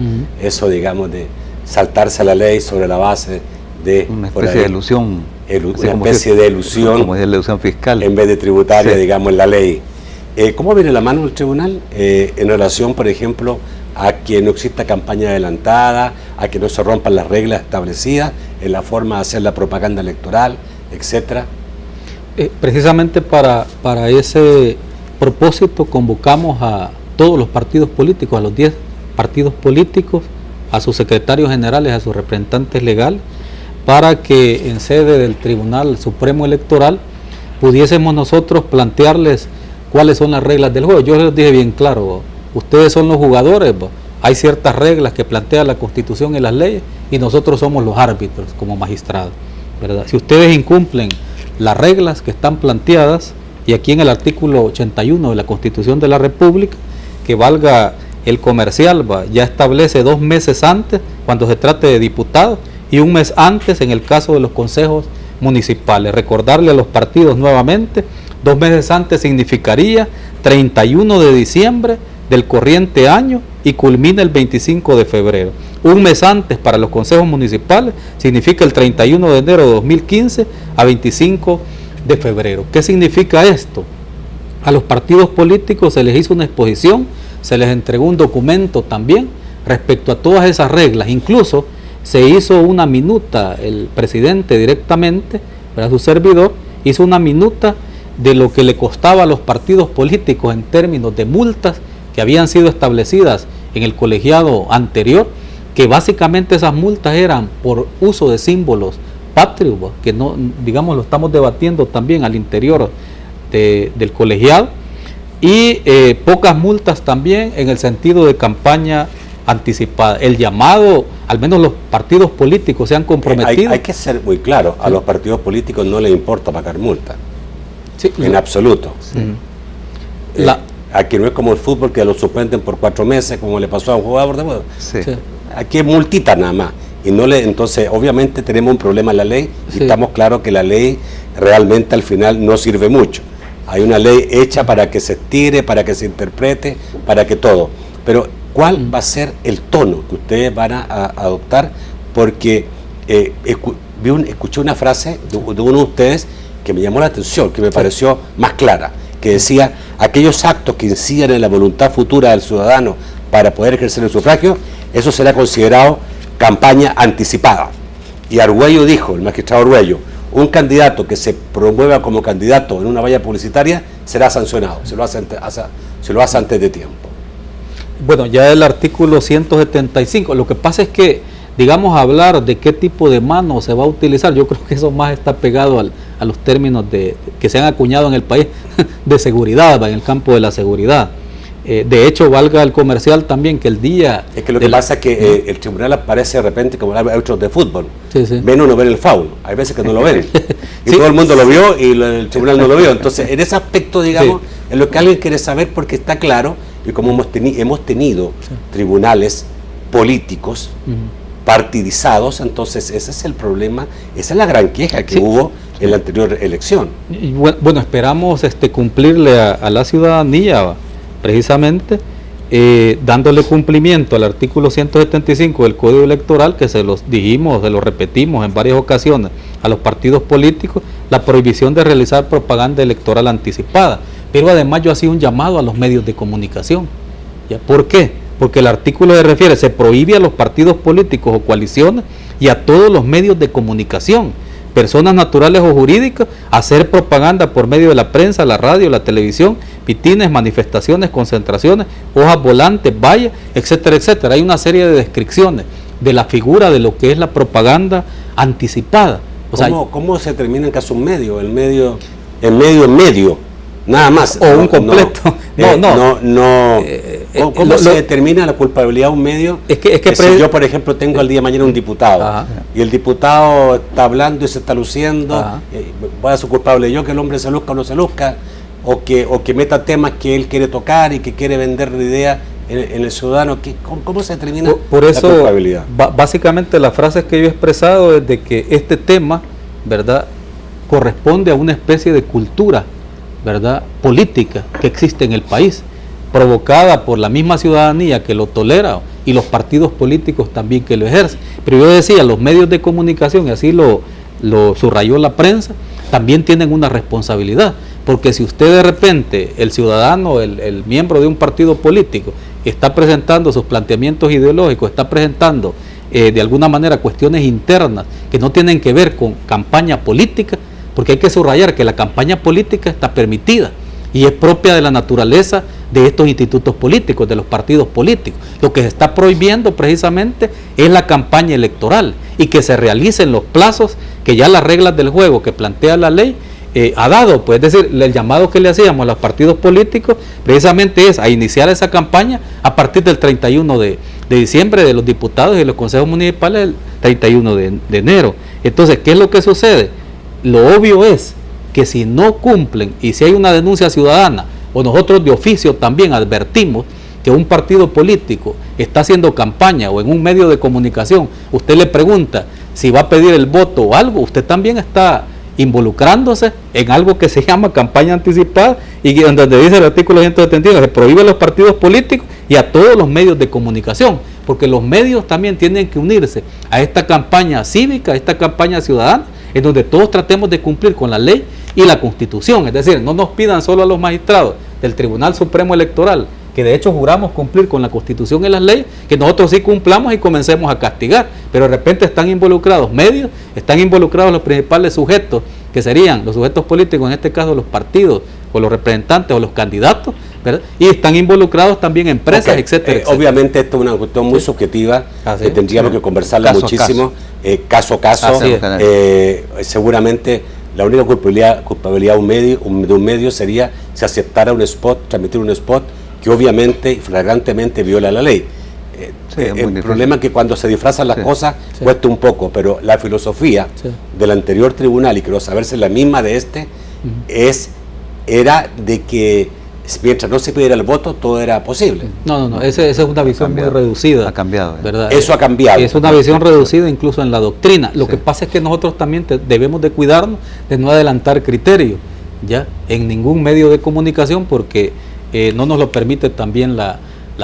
eso, digamos, de saltarse a la ley sobre la base de... Una especie de ilusión. Una especie de ilusión. Como es la ilusión fiscal. En vez de tributaria, digamos, en la ley. ¿Cómo viene la mano del tribunal en relación, por ejemplo, a que no exista campaña adelantada, a que no se rompan las reglas establecidas en la forma de hacer la propaganda electoral, etcétera? Precisamente para ese propósito convocamos a todos los partidos políticos, a los 10 partidos políticos, a sus secretarios generales, a sus representantes legales, para que en sede del Tribunal Supremo Electoral pudiésemos nosotros plantearles cuáles son las reglas del juego. Yo les dije bien claro, ustedes son los jugadores, hay ciertas reglas que plantea la Constitución y las leyes y nosotros somos los árbitros como magistrados, ¿verdad? Si ustedes incumplen las reglas que están planteadas, y aquí en el artículo 81 de la Constitución de la República, que valga el comercial, ya establece 2 meses antes cuando se trate de diputados y 1 mes antes en el caso de los consejos municipales. Recordarle a los partidos nuevamente, 2 meses antes significaría 31 de diciembre del corriente año y culmina el 25 de febrero. 1 mes antes para los consejos municipales significa el 31 de enero de 2015 a 25 de febrero. ¿Qué significa esto? A los partidos políticos se les hizo una exposición, se les entregó un documento también respecto a todas esas reglas. Incluso se hizo una minuta, el presidente directamente, para su servidor, hizo una minuta de lo que le costaba a los partidos políticos en términos de multas que habían sido establecidas en el colegiado anterior, que básicamente esas multas eran por uso de símbolos patrios, que no, digamos, lo estamos debatiendo también al interior del colegiado, y pocas multas también en el sentido de campaña anticipada. El llamado, al menos los partidos políticos se han comprometido. Hay que ser muy claro, a los partidos políticos no les importa pagar multas, sí, en absoluto. Sí. Aquí no es como el fútbol, que lo suspenden por 4 meses, como le pasó a un jugador de fútbol. Sí. Sí. Aquí es multita nada más. Entonces, obviamente tenemos un problema en la ley, y estamos claros que la ley realmente al final no sirve mucho. Hay una ley hecha para que se estire, para que se interprete, para que todo. Pero, ¿cuál va a ser el tono que ustedes van a adoptar? Porque escuché una frase de uno de ustedes que me llamó la atención, que me pareció más clara, que decía: aquellos actos que incidan en la voluntad futura del ciudadano para poder ejercer el sufragio, eso será considerado campaña anticipada. Y Argüello dijo, el magistrado Argüello, un candidato que se promueva como candidato en una valla publicitaria será sancionado, se lo hace antes de tiempo. Bueno, ya el artículo 175, lo que pasa es que, digamos, hablar de qué tipo de mano se va a utilizar, yo creo que eso más está pegado a los términos que se han acuñado en el país de seguridad, en el campo de la seguridad. De hecho, valga el comercial también que el día... Es que lo que pasa es que el tribunal aparece de repente como árbitros de fútbol. Sí. Ven o no ven el foul. Hay veces que no lo ven. Y todo el mundo lo vio y el tribunal no lo vio. Entonces, en ese aspecto, digamos, es lo que alguien quiere saber, porque está claro, y como hemos tenido tribunales políticos partidizados, entonces ese es el problema, esa es la gran queja que hubo en la anterior elección. Y bueno, esperamos cumplirle a la ciudadanía, precisamente dándole cumplimiento al artículo 175 del Código Electoral, que se los dijimos, se lo repetimos en varias ocasiones a los partidos políticos, la prohibición de realizar propaganda electoral anticipada. Pero además yo hacía un llamado a los medios de comunicación. ¿Ya? ¿Por qué? Porque el artículo se refiere, se prohíbe a los partidos políticos o coaliciones y a todos los medios de comunicación, personas naturales o jurídicas, hacer propaganda por medio de la prensa, la radio, la televisión, mitines, manifestaciones, concentraciones, hojas volantes, vallas, etcétera, etcétera. Hay una serie de descripciones de la figura de lo que es la propaganda anticipada. ¿Cómo se determina en caso un medio? El medio, nada más. O un completo. ¿Cómo se determina la culpabilidad de un medio? Es que si yo, por ejemplo, tengo al día de mañana un diputado, y el diputado está hablando y se está luciendo, voy a ser culpable yo que el hombre se luzca o no se luzca, o que meta temas que él quiere tocar y que quiere vender la idea en el ciudadano. ¿Cómo se determina la culpabilidad? Básicamente las frases que yo he expresado es de que este tema, ¿verdad?, corresponde a una especie de cultura, ¿verdad?, política que existe en el país, provocada por la misma ciudadanía que lo tolera y los partidos políticos también que lo ejercen. Pero yo decía, los medios de comunicación, y así lo subrayó la prensa, también tienen una responsabilidad, porque si usted de repente, el ciudadano, el miembro de un partido político, está presentando sus planteamientos ideológicos, está presentando de alguna manera cuestiones internas que no tienen que ver con campaña política, porque hay que subrayar que la campaña política está permitida y es propia de la naturaleza de estos institutos políticos, de los partidos políticos. Lo que se está prohibiendo precisamente es la campaña electoral y que se realicen los plazos que ya las reglas del juego que plantea la ley ha dado. Pues, es decir, el llamado que le hacíamos a los partidos políticos precisamente es a iniciar esa campaña a partir del 31 de diciembre de los diputados y los consejos municipales el 31 de enero. Entonces, ¿qué es lo que sucede? Lo obvio es que si no cumplen y si hay una denuncia ciudadana, o nosotros de oficio también advertimos que un partido político está haciendo campaña o en un medio de comunicación, usted le pregunta si va a pedir el voto o algo, usted también está involucrándose en algo que se llama campaña anticipada y donde dice el artículo 171, se prohíbe a los partidos políticos y a todos los medios de comunicación, porque los medios también tienen que unirse a esta campaña cívica, a esta campaña ciudadana, en donde todos tratemos de cumplir con la ley y la Constitución, es decir, no nos pidan solo a los magistrados del Tribunal Supremo Electoral, que de hecho juramos cumplir con la Constitución y las leyes, que nosotros sí cumplamos y comencemos a castigar, pero de repente están involucrados medios, están involucrados los principales sujetos, que serían los sujetos políticos, en este caso los partidos, o los representantes, o los candidatos, ¿verdad? Y están involucrados también empresas, etcétera, etcétera. Obviamente esto es una cuestión muy subjetiva, tendríamos que conversarla muchísimo, caso a caso, seguramente la única culpabilidad de un medio sería si aceptara un spot, transmitir un spot, que obviamente y flagrantemente viola la ley. El problema es que cuando se disfrazan las cosas cuesta un poco, pero la filosofía del anterior tribunal, y quiero saberse la misma de este, era de que mientras no se pidiera el voto, todo era posible. No, esa es una visión muy reducida. Ha cambiado. ¿Verdad? Eso ha cambiado. Es una visión reducida incluso en la doctrina. Lo que pasa es que nosotros también debemos de cuidarnos de no adelantar criterios, ¿ya? En ningún medio de comunicación, porque no nos lo permite también la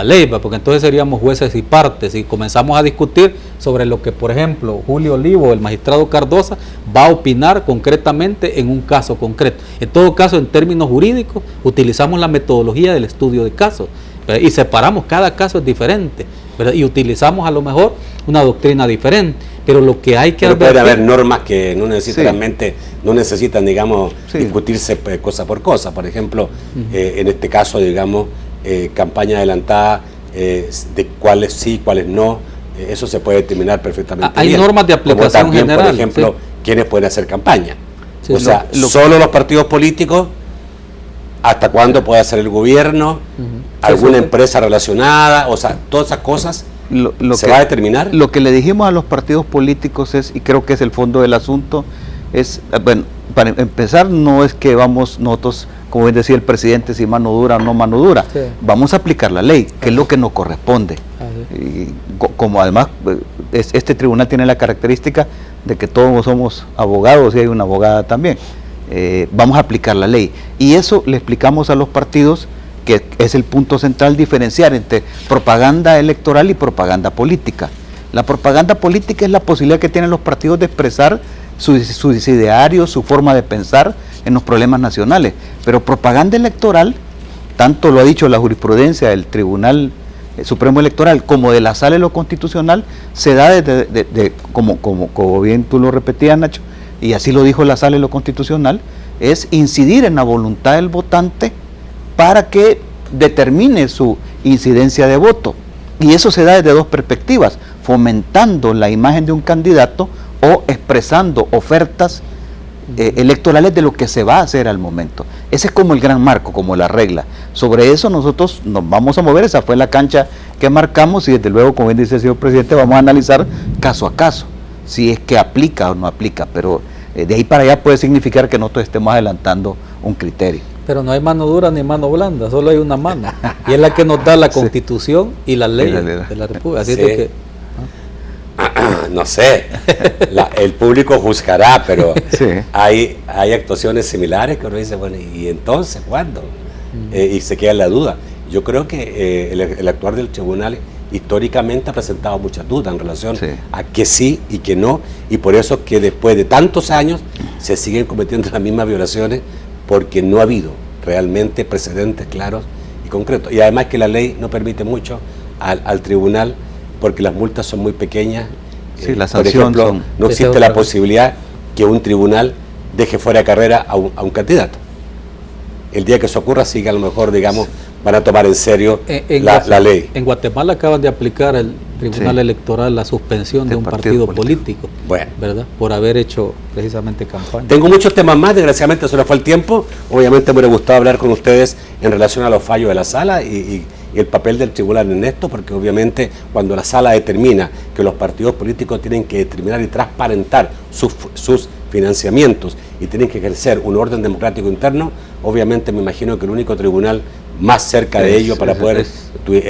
ley, porque entonces seríamos jueces y partes y comenzamos a discutir sobre lo que, por ejemplo, Julio Olivo, el magistrado Cardosa, va a opinar concretamente en un caso concreto. En todo caso, en términos jurídicos, utilizamos la metodología del estudio de casos, ¿verdad? Y separamos, cada caso es diferente, ¿verdad? Y utilizamos a lo mejor una doctrina diferente, pero lo que hay que advertir, puede haber normas que no necesitan, digamos, discutirse cosa por cosa. Por ejemplo, en este caso, digamos, campaña adelantada, de cuáles sí, cuáles no, eso se puede determinar perfectamente. Hay bien. normas de aplicación Como también, general. Por ejemplo, quiénes pueden hacer campaña. Sí, o sea, solo los partidos políticos, hasta cuándo puede hacer el gobierno, alguna empresa relacionada, o sea, todas esas cosas. ¿Se va a determinar? Lo que le dijimos a los partidos políticos es, y creo que es el fondo del asunto, es, bueno, para empezar, no es que vamos nosotros, como bien decía el presidente, si mano dura o no mano dura, vamos a aplicar la ley, que es lo que nos corresponde. Y como además este tribunal tiene la característica de que todos somos abogados y hay una abogada también, vamos a aplicar la ley. Y eso le explicamos a los partidos, que es el punto central, diferenciar entre propaganda electoral y propaganda política. La propaganda política es la posibilidad que tienen los partidos de expresar sus idearios, su forma de pensar en los problemas nacionales, pero propaganda electoral, tanto lo ha dicho la jurisprudencia del Tribunal Supremo Electoral como de la Sala de lo Constitucional, se da como bien tú lo repetías, Nacho, y así lo dijo la Sala de lo Constitucional, es incidir en la voluntad del votante para que determine su incidencia de voto. Y eso se da desde dos perspectivas, fomentando la imagen de un candidato o expresando ofertas electorales de lo que se va a hacer al momento. Ese es como el gran marco, como la regla. Sobre eso nosotros nos vamos a mover, esa fue la cancha que marcamos y desde luego, como bien dice el señor presidente, vamos a analizar caso a caso, si es que aplica o no aplica, pero de ahí para allá puede significar que nosotros estemos adelantando un criterio. Pero no hay mano dura ni mano blanda, solo hay una mano. Y es la que nos da la Constitución y la ley de la República. Así es que, no sé, el público juzgará, pero hay actuaciones similares que uno dice, bueno, ¿y entonces cuándo? Y se queda en la duda. Yo creo que el actuar del tribunal históricamente ha presentado muchas dudas en relación a que sí y que no, y por eso que después de tantos años se siguen cometiendo las mismas violaciones, porque no ha habido realmente precedentes claros y concretos. Y además que la ley no permite mucho al tribunal, porque las multas son muy pequeñas. La por ejemplo, no existe la posibilidad que un tribunal deje fuera de carrera a un candidato. El día que eso ocurra, sí que a lo mejor, digamos, van a tomar en serio la ley. En Guatemala acaban de aplicar el Tribunal Electoral la suspensión de un partido político, ¿verdad? Por haber hecho precisamente campaña. Tengo muchos temas más, desgraciadamente se nos fue el tiempo. Obviamente me hubiera gustado hablar con ustedes en relación a los fallos de la sala y el papel del tribunal en esto, porque obviamente cuando la sala determina que los partidos políticos tienen que determinar y transparentar sus financiamientos y tienen que ejercer un orden democrático interno, obviamente me imagino que el único tribunal más cerca de ello para poder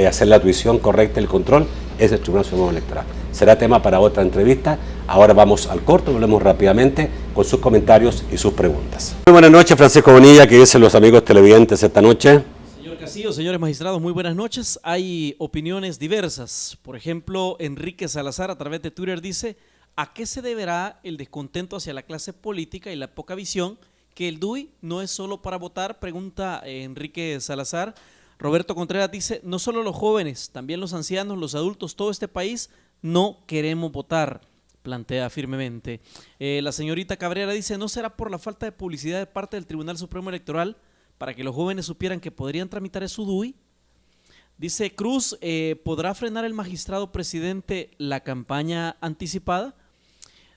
hacer la tuición correcta, el control, es el Tribunal Supremo Electoral. Será tema para otra entrevista. Ahora vamos al corto, volvemos rápidamente con sus comentarios y sus preguntas. Muy buenas noches, Francisco Bonilla, ¿qué dicen los amigos televidentes esta noche? Señor Castillo, señores magistrados, muy buenas noches. Hay opiniones diversas. Por ejemplo, Enrique Salazar a través de Twitter dice: ¿a qué se deberá el descontento hacia la clase política y la poca visión que el DUI no es solo para votar? Pregunta Enrique Salazar. Roberto Contreras dice: no solo los jóvenes, también los ancianos, los adultos, todo este país no queremos votar, plantea firmemente. La señorita Cabrera dice: ¿no será por la falta de publicidad de parte del Tribunal Supremo Electoral para que los jóvenes supieran que podrían tramitar su DUI? Dice Cruz: ¿podrá frenar el magistrado presidente la campaña anticipada?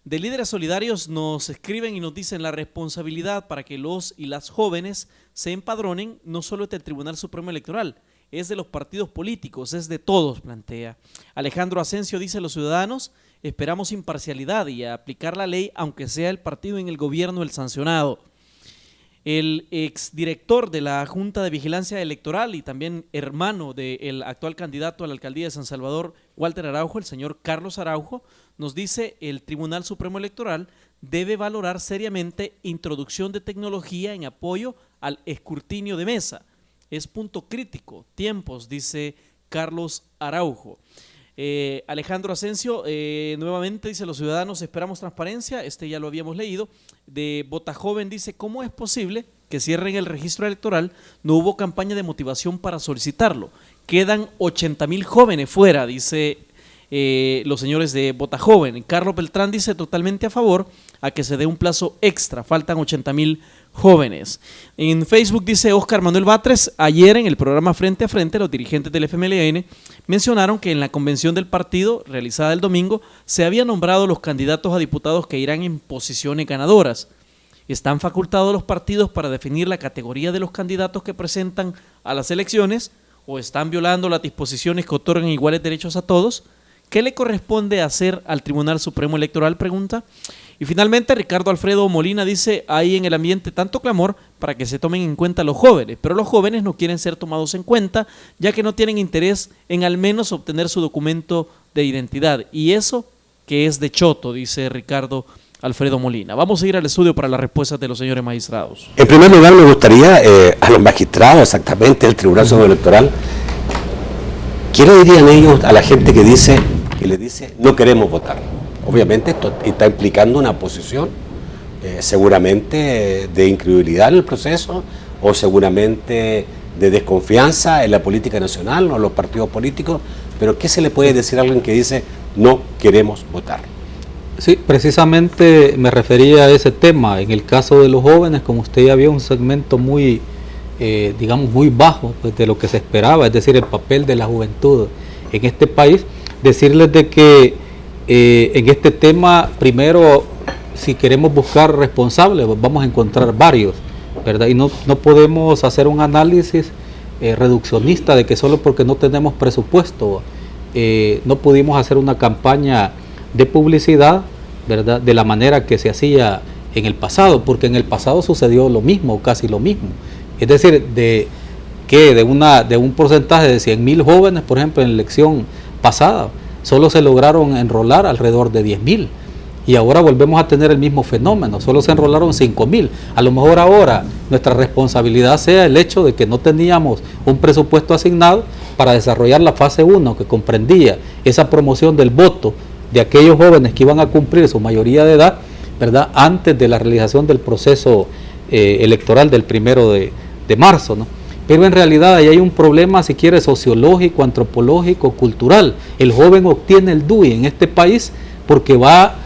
De Líderes Solidarios nos escriben y nos dicen: la responsabilidad para que los y las jóvenes se empadronen no solo es del Tribunal Supremo Electoral, es de los partidos políticos, es de todos, plantea. Alejandro Asensio dice: los ciudadanos esperamos imparcialidad y aplicar la ley aunque sea el partido en el gobierno el sancionado. El exdirector de la Junta de Vigilancia Electoral y también hermano del actual candidato a la alcaldía de San Salvador, Walter Araujo, el señor Carlos Araujo, nos dice: el Tribunal Supremo Electoral debe valorar seriamente introducción de tecnología en apoyo al escrutinio de mesa. Es punto crítico, tiempos, dice Carlos Araujo. Alejandro Asensio nuevamente dice: los ciudadanos esperamos transparencia, ya lo habíamos leído. De Bota Joven dice: ¿cómo es posible que cierren el registro electoral? No hubo campaña de motivación para solicitarlo, quedan 80,000 jóvenes fuera, dice los señores de Bota Joven. Carlos Beltrán dice: totalmente a favor a que se dé un plazo extra, faltan 80,000 jóvenes. En Facebook dice Oscar Manuel Batres: ayer en el programa Frente a Frente los dirigentes del FMLN mencionaron que en la convención del partido realizada el domingo se habían nombrado los candidatos a diputados que irán en posiciones ganadoras. ¿Están facultados los partidos para definir la categoría de los candidatos que presentan a las elecciones o están violando las disposiciones que otorgan iguales derechos a todos? ¿Qué le corresponde hacer al Tribunal Supremo Electoral?, pregunta. Y finalmente Ricardo Alfredo Molina dice: hay en el ambiente tanto clamor para que se tomen en cuenta los jóvenes, pero los jóvenes no quieren ser tomados en cuenta, ya que no tienen interés en al menos obtener su documento de identidad, y eso que es de choto, dice Ricardo Alfredo Molina. Vamos a ir al estudio para las respuestas de los señores magistrados. En primer lugar, me gustaría a los magistrados exactamente del Tribunal Supremo Electoral, ¿qué le dirían ellos a la gente que les dice no queremos votar? Obviamente esto está implicando una posición seguramente de incredulidad en el proceso, o seguramente de desconfianza en la política nacional o en los partidos políticos, pero ¿qué se le puede decir a alguien que dice no queremos votar? Sí, precisamente me refería a ese tema. En el caso de los jóvenes, como usted ya vio, un segmento muy, digamos, muy bajo pues, de lo que se esperaba, es decir, el papel de la juventud en este país. Decirles de que en este tema, primero, si queremos buscar responsables, pues vamos a encontrar varios, ¿verdad? Y no podemos hacer un análisis reduccionista de que solo porque no tenemos presupuesto no pudimos hacer una campaña de publicidad, ¿verdad?, de la manera que se hacía en el pasado, porque en el pasado sucedió lo mismo, casi lo mismo. Es decir, de un porcentaje de 100,000 jóvenes, por ejemplo, en la elección pasada, solo se lograron enrolar alrededor de 10,000, y ahora volvemos a tener el mismo fenómeno, solo se enrolaron 5,000. A lo mejor ahora nuestra responsabilidad sea el hecho de que no teníamos un presupuesto asignado para desarrollar la fase 1, que comprendía esa promoción del voto de aquellos jóvenes que iban a cumplir su mayoría de edad, ¿verdad?, antes de la realización del proceso electoral del 1 de marzo, ¿no? Pero en realidad ahí hay un problema, si quiere, sociológico, antropológico, cultural. El joven obtiene el DUI en este país porque va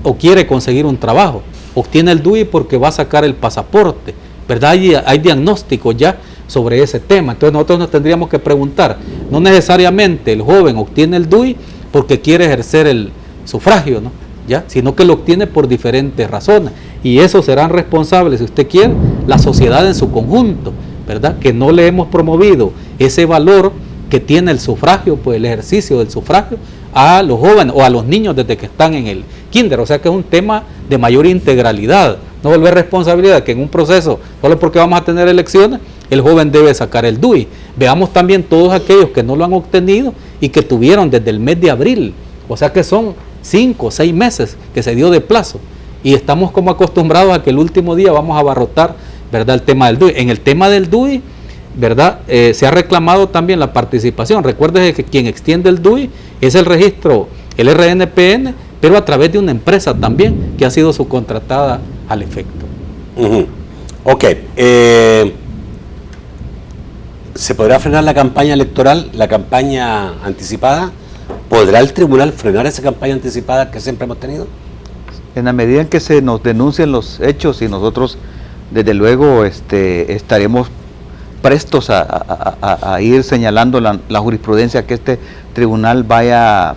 o quiere conseguir un trabajo. Obtiene el DUI porque va a sacar el pasaporte, ¿verdad? Hay diagnósticos ya sobre ese tema. Entonces nosotros nos tendríamos que preguntar, no necesariamente el joven obtiene el DUI porque quiere ejercer el sufragio, ¿no?, ¿ya?, sino que lo obtiene por diferentes razones. Y eso serán responsables, si usted quiere, la sociedad en su conjunto, ¿verdad?, que no le hemos promovido ese valor que tiene el sufragio, pues el ejercicio del sufragio a los jóvenes o a los niños desde que están en el kinder. O sea que es un tema de mayor integralidad, no volver responsabilidad que en un proceso, solo porque vamos a tener elecciones, el joven debe sacar el DUI. Veamos también todos aquellos que no lo han obtenido y que tuvieron desde el mes de abril, o sea que son 5 o 6 meses que se dio de plazo, y estamos como acostumbrados a que el último día vamos a abarrotar, ¿verdad?, el tema del DUI. En el tema del DUI, ¿verdad?, se ha reclamado también la participación. Recuerde que quien extiende el DUI es el registro, el RNPN, pero a través de una empresa también que ha sido subcontratada al efecto. Ok. ¿Se podrá frenar la campaña electoral, la campaña anticipada? ¿Podrá el tribunal frenar esa campaña anticipada que siempre hemos tenido? En la medida en que se nos denuncien los hechos y nosotros, desde luego, estaremos prestos a ir señalando la jurisprudencia que este tribunal vaya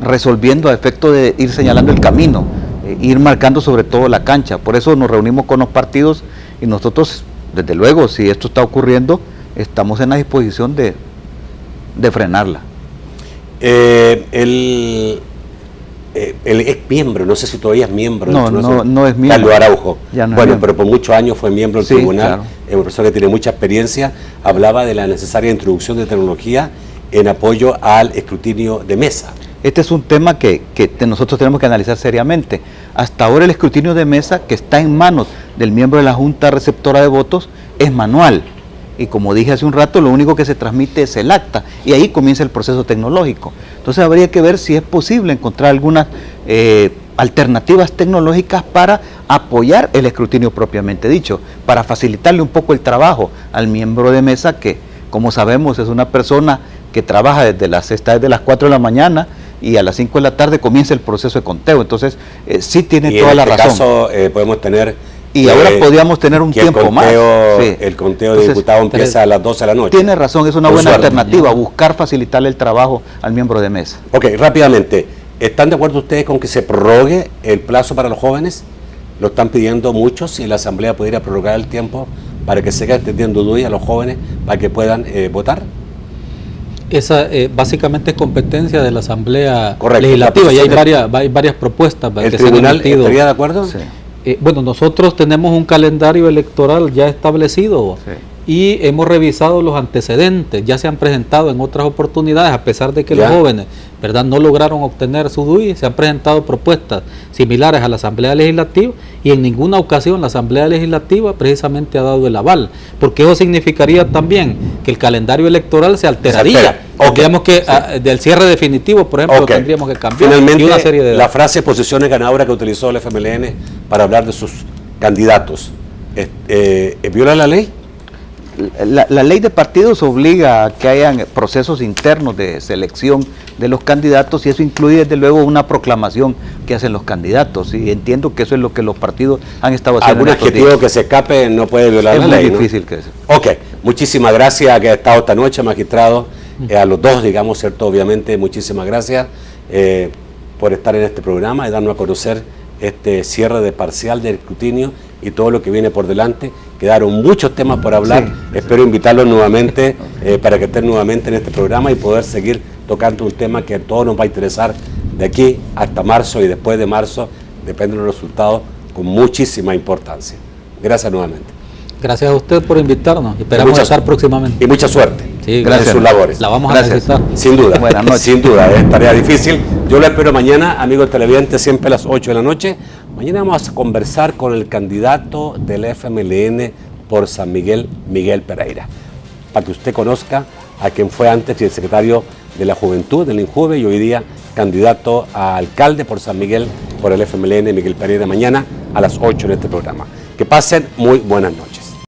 resolviendo a efecto de ir señalando el camino, ir marcando sobre todo la cancha. Por eso nos reunimos con los partidos y nosotros, desde luego, si esto está ocurriendo, estamos en la disposición de frenarla. El ex miembro, no sé si todavía es miembro. No es miembro. Carlos Araujo. Bueno, pero por muchos años fue miembro del tribunal. Claro. Es una persona que tiene mucha experiencia. Hablaba de la necesaria introducción de tecnología en apoyo al escrutinio de mesa. Este es un tema que nosotros tenemos que analizar seriamente. Hasta ahora el escrutinio de mesa, que está en manos del miembro de la Junta Receptora de Votos, es manual. Y como dije hace un rato, lo único que se transmite es el acta, y ahí comienza el proceso tecnológico. Entonces habría que ver si es posible encontrar algunas alternativas tecnológicas para apoyar el escrutinio propiamente dicho, para facilitarle un poco el trabajo al miembro de mesa, que como sabemos es una persona que trabaja desde las 4 de la mañana y a las 5 de la tarde comienza el proceso de conteo. Entonces sí tiene toda la razón. En este caso podemos tener... Y ahora podríamos tener un tiempo más. Sí. El conteo de diputados empieza a las 12 de la noche. Tiene razón, es una buena alternativa, buscar facilitarle el trabajo al miembro de mesa. Ok, rápidamente, ¿están de acuerdo ustedes con que se prorrogue el plazo para los jóvenes? Lo están pidiendo muchos y la Asamblea pudiera prorrogar el tiempo para que se siga extendiendo DUI a los jóvenes para que puedan votar. Esa básicamente es competencia de la Asamblea Correcto, Legislativa, y hay varias propuestas. ¿El tribunal estaría de acuerdo? Sí. Bueno, nosotros tenemos un calendario electoral ya establecido, sí, y hemos revisado los antecedentes, ya se han presentado en otras oportunidades, a pesar de que los jóvenes, ¿verdad?, no lograron obtener su DUI, se han presentado propuestas similares a la Asamblea Legislativa, y en ninguna ocasión la Asamblea Legislativa precisamente ha dado el aval, porque eso significaría también que el calendario electoral se alteraría. Digamos que del cierre definitivo, por ejemplo, tendríamos que cambiar. Finalmente, y una serie de... la frase posiciones ganadoras que utilizó el FMLN para hablar de sus candidatos, ¿viola la ley? La ley de partidos obliga a que hayan procesos internos de selección de los candidatos, y eso incluye desde luego una proclamación que hacen los candidatos, y entiendo que eso es lo que los partidos han estado haciendo. ¿Algún adjetivo que se escape no puede violar la ley? Es muy difícil que eso. Ok, muchísimas gracias que ha estado esta noche, magistrado, a los dos, digamos, ¿cierto? Obviamente, muchísimas gracias por estar en este programa y darnos a conocer este cierre de parcial del escrutinio y todo lo que viene por delante. Quedaron muchos temas por hablar. Sí. Espero invitarlos nuevamente para que estén nuevamente en este programa y poder seguir tocando un tema que a todos nos va a interesar de aquí hasta marzo, y después de marzo, depende de los resultados, con muchísima importancia. Gracias nuevamente. Gracias a usted por invitarnos. Esperamos estar próximamente. Y mucha suerte. Sí, gracias en sus labores. La vamos a necesitar. Sin duda. Buenas noches. Sin duda, es tarea difícil. Yo lo espero mañana, amigos televidentes, siempre a las 8 de la noche. Mañana vamos a conversar con el candidato del FMLN por San Miguel, Miguel Pereira, para que usted conozca a quien fue antes el secretario de la Juventud del INJUVE y hoy día candidato a alcalde por San Miguel por el FMLN, Miguel Pereira, mañana a las 8 en este programa. Que pasen muy buenas noches.